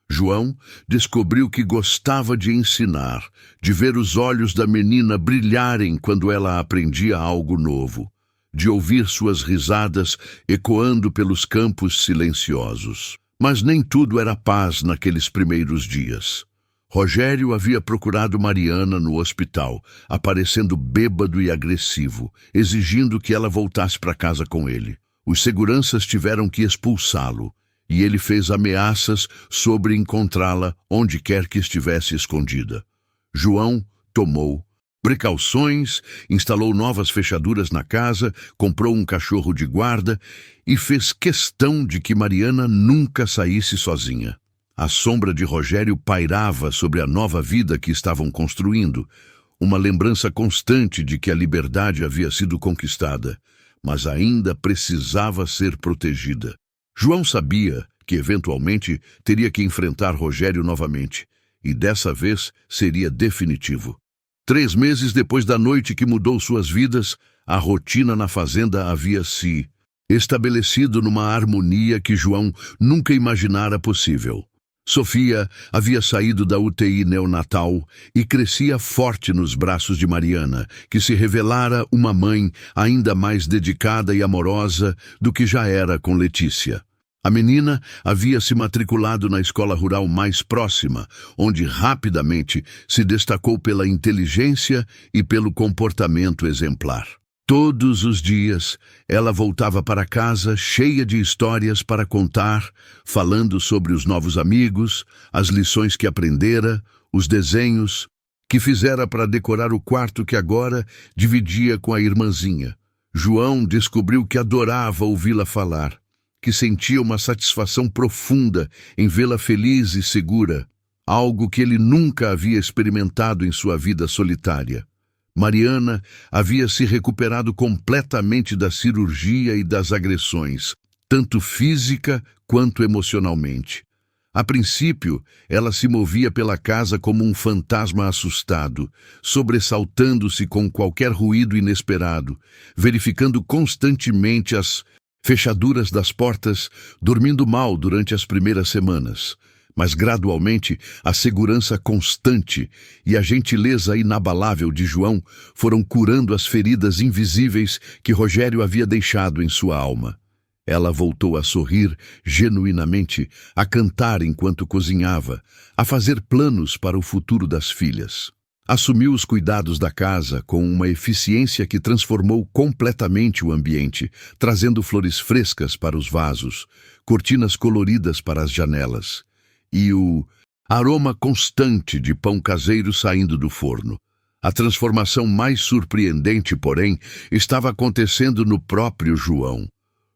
Speaker 1: João descobriu que gostava de ensinar, de ver os olhos da menina brilharem quando ela aprendia algo novo, de ouvir suas risadas ecoando pelos campos silenciosos. Mas nem tudo era paz naqueles primeiros dias. Rogério havia procurado Mariana no hospital, aparecendo bêbado e agressivo, exigindo que ela voltasse para casa com ele. Os seguranças tiveram que expulsá-lo, e ele fez ameaças sobre encontrá-la onde quer que estivesse escondida. João tomou precauções, instalou novas fechaduras na casa, comprou um cachorro de guarda e fez questão de que Mariana nunca saísse sozinha. A sombra de Rogério pairava sobre a nova vida que estavam construindo, uma lembrança constante de que a liberdade havia sido conquistada, mas ainda precisava ser protegida. João sabia que, eventualmente, teria que enfrentar Rogério novamente, e dessa vez seria definitivo. 3 meses depois da noite que mudou suas vidas, a rotina na fazenda havia se estabelecido numa harmonia que João nunca imaginara possível. Sofia havia saído da UTI neonatal e crescia forte nos braços de Mariana, que se revelara uma mãe ainda mais dedicada e amorosa do que já era com Letícia. A menina havia se matriculado na escola rural mais próxima, onde rapidamente se destacou pela inteligência e pelo comportamento exemplar. Todos os dias, ela voltava para casa cheia de histórias para contar, falando sobre os novos amigos, as lições que aprendera, os desenhos que fizera para decorar o quarto que agora dividia com a irmãzinha. João descobriu que adorava ouvi-la falar, que sentia uma satisfação profunda em vê-la feliz e segura, algo que ele nunca havia experimentado em sua vida solitária. Mariana havia se recuperado completamente da cirurgia e das agressões, tanto física quanto emocionalmente. A princípio, ela se movia pela casa como um fantasma assustado, sobressaltando-se com qualquer ruído inesperado, verificando constantemente as fechaduras das portas, dormindo mal durante as primeiras semanas. Mas gradualmente a segurança constante e a gentileza inabalável de João foram curando as feridas invisíveis que Rogério havia deixado em sua alma. Ela voltou a sorrir genuinamente, a cantar enquanto cozinhava, a fazer planos para o futuro das filhas. Assumiu os cuidados da casa com uma eficiência que transformou completamente o ambiente, trazendo flores frescas para os vasos, cortinas coloridas para as janelas e o aroma constante de pão caseiro saindo do forno. A transformação mais surpreendente, porém, estava acontecendo no próprio João.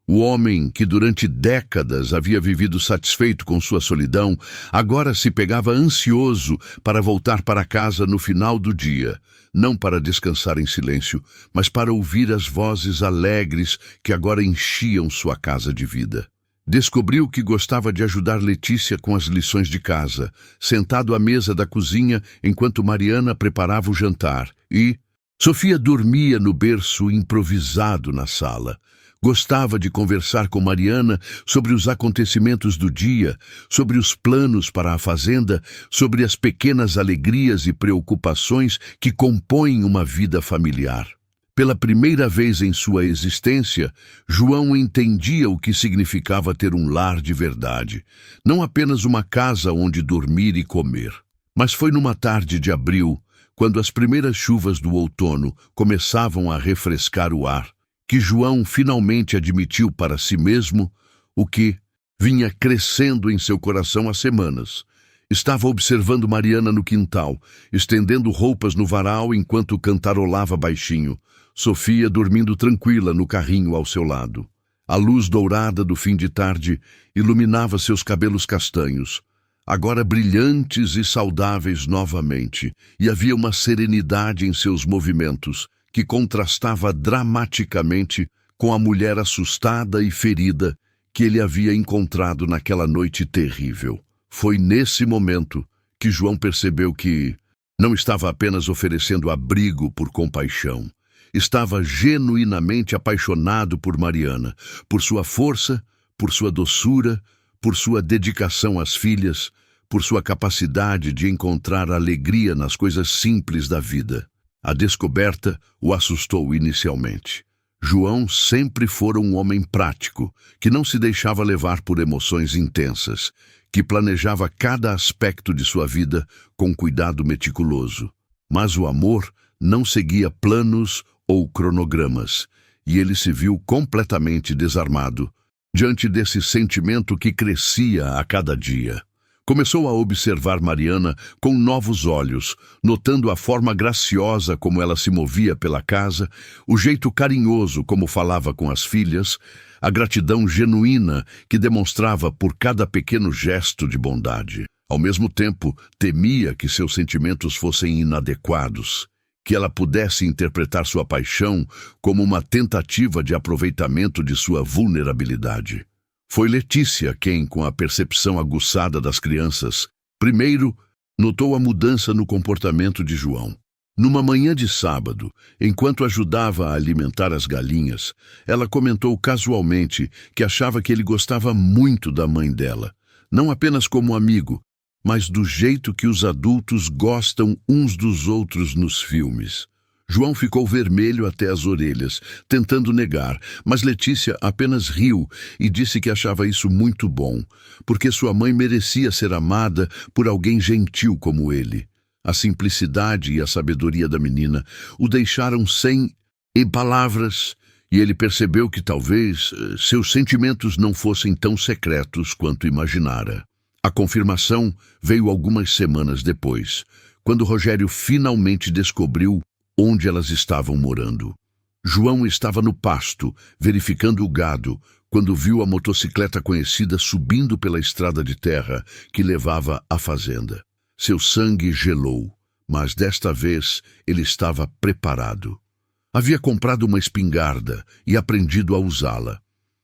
Speaker 1: O homem que durante décadas havia vivido satisfeito com sua solidão, agora se pegava ansioso para voltar para casa no final do dia, não para descansar em silêncio, mas para ouvir as vozes alegres que agora enchiam sua casa de vida. Descobriu que gostava de ajudar Letícia com as lições de casa, sentado à mesa da cozinha enquanto Mariana preparava o jantar, e Sofia dormia no berço improvisado na sala. Gostava de conversar com Mariana sobre os acontecimentos do dia, sobre os planos para a fazenda, sobre as pequenas alegrias e preocupações que compõem uma vida familiar. Pela primeira vez em sua existência, João entendia o que significava ter um lar de verdade, não apenas uma casa onde dormir e comer. Mas foi numa tarde de abril, quando as primeiras chuvas do outono começavam a refrescar o ar, que João finalmente admitiu para si mesmo o que vinha crescendo em seu coração há semanas. Estava observando Mariana no quintal, estendendo roupas no varal enquanto cantarolava baixinho, Sofia dormindo tranquila no carrinho ao seu lado. A luz dourada do fim de tarde iluminava seus cabelos castanhos, agora brilhantes e saudáveis novamente, e havia uma serenidade em seus movimentos que contrastava dramaticamente com a mulher assustada e ferida que ele havia encontrado naquela noite terrível. Foi nesse momento que João percebeu que não estava apenas oferecendo abrigo por compaixão. Estava genuinamente apaixonado por Mariana, por sua força, por sua doçura, por sua dedicação às filhas, por sua capacidade de encontrar alegria nas coisas simples da vida. A descoberta o assustou inicialmente. João sempre fora um homem prático, que não se deixava levar por emoções intensas, que planejava cada aspecto de sua vida com cuidado meticuloso. Mas o amor não seguia planos ou cronogramas, e ele se viu completamente desarmado diante desse sentimento que crescia a cada dia. Começou a observar Mariana com novos olhos, notando a forma graciosa como ela se movia pela casa, o jeito carinhoso como falava com as filhas, a gratidão genuína que demonstrava por cada pequeno gesto de bondade. Ao mesmo tempo, temia que seus sentimentos fossem inadequados, que ela pudesse interpretar sua paixão como uma tentativa de aproveitamento de sua vulnerabilidade. Foi Letícia quem, com a percepção aguçada das crianças, primeiro notou a mudança no comportamento de João. Numa manhã de sábado, enquanto ajudava a alimentar as galinhas, ela comentou casualmente que achava que ele gostava muito da mãe dela, não apenas como amigo, mas do jeito que os adultos gostam uns dos outros nos filmes. João ficou vermelho até as orelhas, tentando negar, mas Letícia apenas riu e disse que achava isso muito bom, porque sua mãe merecia ser amada por alguém gentil como ele. A simplicidade e a sabedoria da menina o deixaram sem palavras, e ele percebeu que talvez seus sentimentos não fossem tão secretos quanto imaginara. A confirmação veio algumas semanas depois, quando Rogério finalmente descobriu onde elas estavam morando. João estava no pasto, verificando o gado, quando viu a motocicleta conhecida subindo pela estrada de terra que levava à fazenda. Seu sangue gelou, mas desta vez ele estava preparado. Havia comprado uma espingarda e aprendido a usá-la.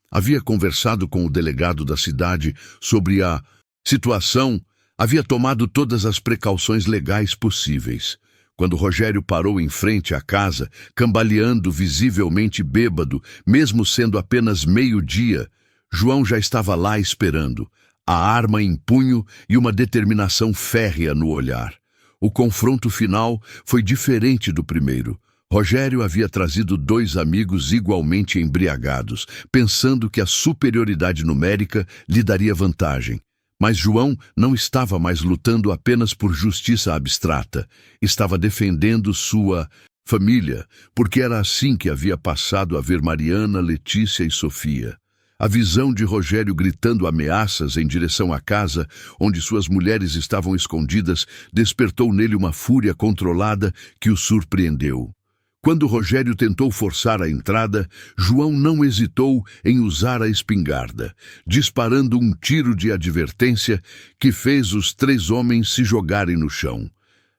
Speaker 1: Havia conversado com o delegado da cidade sobre a situação, havia tomado todas as precauções legais possíveis. Quando Rogério parou em frente à casa, cambaleando visivelmente bêbado, mesmo sendo apenas meio-dia, João já estava lá esperando, a arma em punho e uma determinação férrea no olhar. O confronto final foi diferente do primeiro. Rogério havia trazido 2 amigos igualmente embriagados, pensando que a superioridade numérica lhe daria vantagem. Mas João não estava mais lutando apenas por justiça abstrata. Estava defendendo sua família, porque era assim que havia passado a ver Mariana, Letícia e Sofia. A visão de Rogério gritando ameaças em direção à casa, onde suas mulheres estavam escondidas, despertou nele uma fúria controlada que o surpreendeu. Quando Rogério tentou forçar a entrada, João não hesitou em usar a espingarda, disparando um tiro de advertência que fez os 3 homens se jogarem no chão.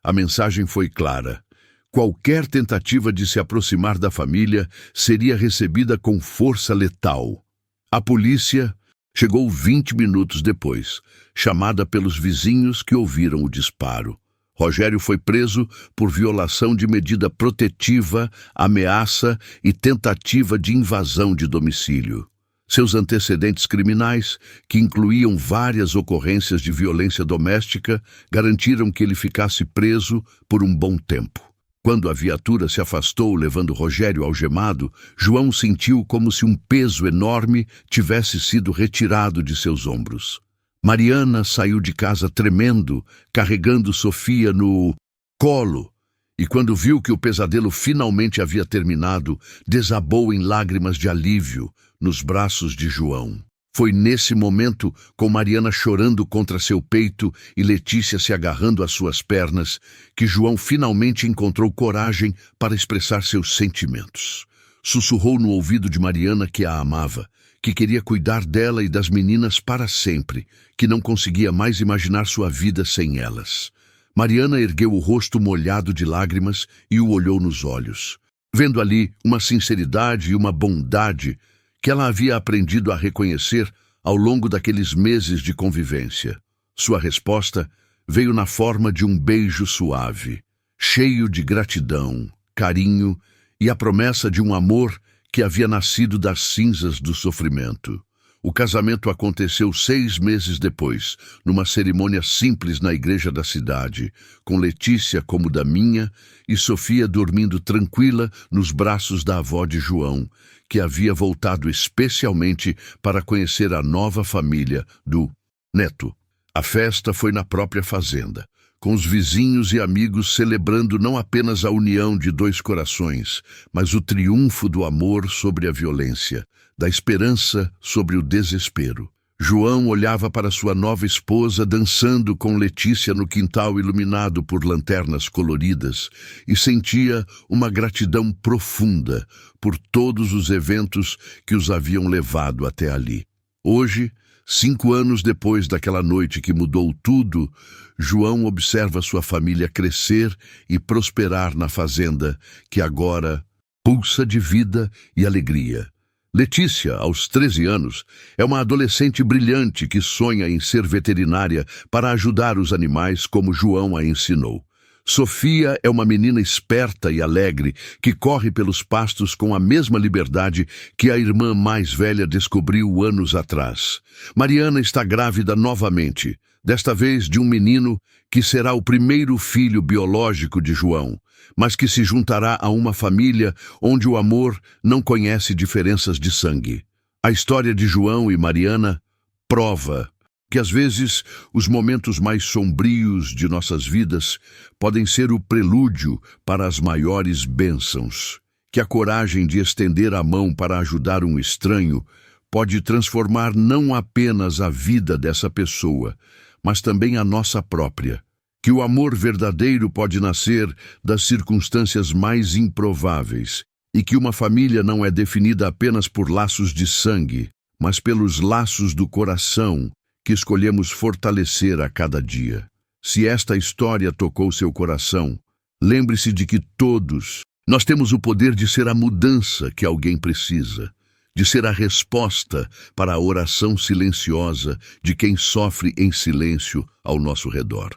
Speaker 1: A mensagem foi clara. Qualquer tentativa de se aproximar da família seria recebida com força letal. A polícia chegou 20 minutos depois, chamada pelos vizinhos que ouviram o disparo. Rogério foi preso por violação de medida protetiva, ameaça e tentativa de invasão de domicílio. Seus antecedentes criminais, que incluíam várias ocorrências de violência doméstica, garantiram que ele ficasse preso por um bom tempo. Quando a viatura se afastou levando Rogério algemado, João sentiu como se um peso enorme tivesse sido retirado de seus ombros. Mariana saiu de casa tremendo, carregando Sofia no colo, e quando viu que o pesadelo finalmente havia terminado, desabou em lágrimas de alívio nos braços de João. Foi nesse momento, com Mariana chorando contra seu peito e Letícia se agarrando às suas pernas, que João finalmente encontrou coragem para expressar seus sentimentos. Sussurrou no ouvido de Mariana que a amava, que queria cuidar dela e das meninas para sempre, que não conseguia mais imaginar sua vida sem elas. Mariana ergueu o rosto molhado de lágrimas e o olhou nos olhos, vendo ali uma sinceridade e uma bondade que ela havia aprendido a reconhecer ao longo daqueles meses de convivência. Sua resposta veio na forma de um beijo suave, cheio de gratidão, carinho e a promessa de um amor que havia nascido das cinzas do sofrimento. O casamento aconteceu 6 meses depois, numa cerimônia simples na igreja da cidade, com Letícia como daminha e Sofia dormindo tranquila nos braços da avó de João, que havia voltado especialmente para conhecer a nova família do neto. A festa foi na própria fazenda, com os vizinhos e amigos celebrando não apenas a união de 2 corações, mas o triunfo do amor sobre a violência, da esperança sobre o desespero. João olhava para sua nova esposa dançando com Letícia no quintal iluminado por lanternas coloridas e sentia uma gratidão profunda por todos os eventos que os haviam levado até ali. Hoje, 5 anos depois daquela noite que mudou tudo, João observa sua família crescer e prosperar na fazenda, que agora pulsa de vida e alegria. Letícia, aos 13 anos, é uma adolescente brilhante que sonha em ser veterinária para ajudar os animais como João a ensinou. Sofia é uma menina esperta e alegre que corre pelos pastos com a mesma liberdade que a irmã mais velha descobriu anos atrás. Mariana está grávida novamente, desta vez de um menino que será o primeiro filho biológico de João, mas que se juntará a uma família onde o amor não conhece diferenças de sangue. A história de João e Mariana prova que às vezes os momentos mais sombrios de nossas vidas podem ser o prelúdio para as maiores bênçãos, que a coragem de estender a mão para ajudar um estranho pode transformar não apenas a vida dessa pessoa, mas também a nossa própria, que o amor verdadeiro pode nascer das circunstâncias mais improváveis e que uma família não é definida apenas por laços de sangue, mas pelos laços do coração que escolhemos fortalecer a cada dia. Se esta história tocou seu coração, lembre-se de que todos nós temos o poder de ser a mudança que alguém precisa, de ser a resposta para a oração silenciosa de quem sofre em silêncio ao nosso redor.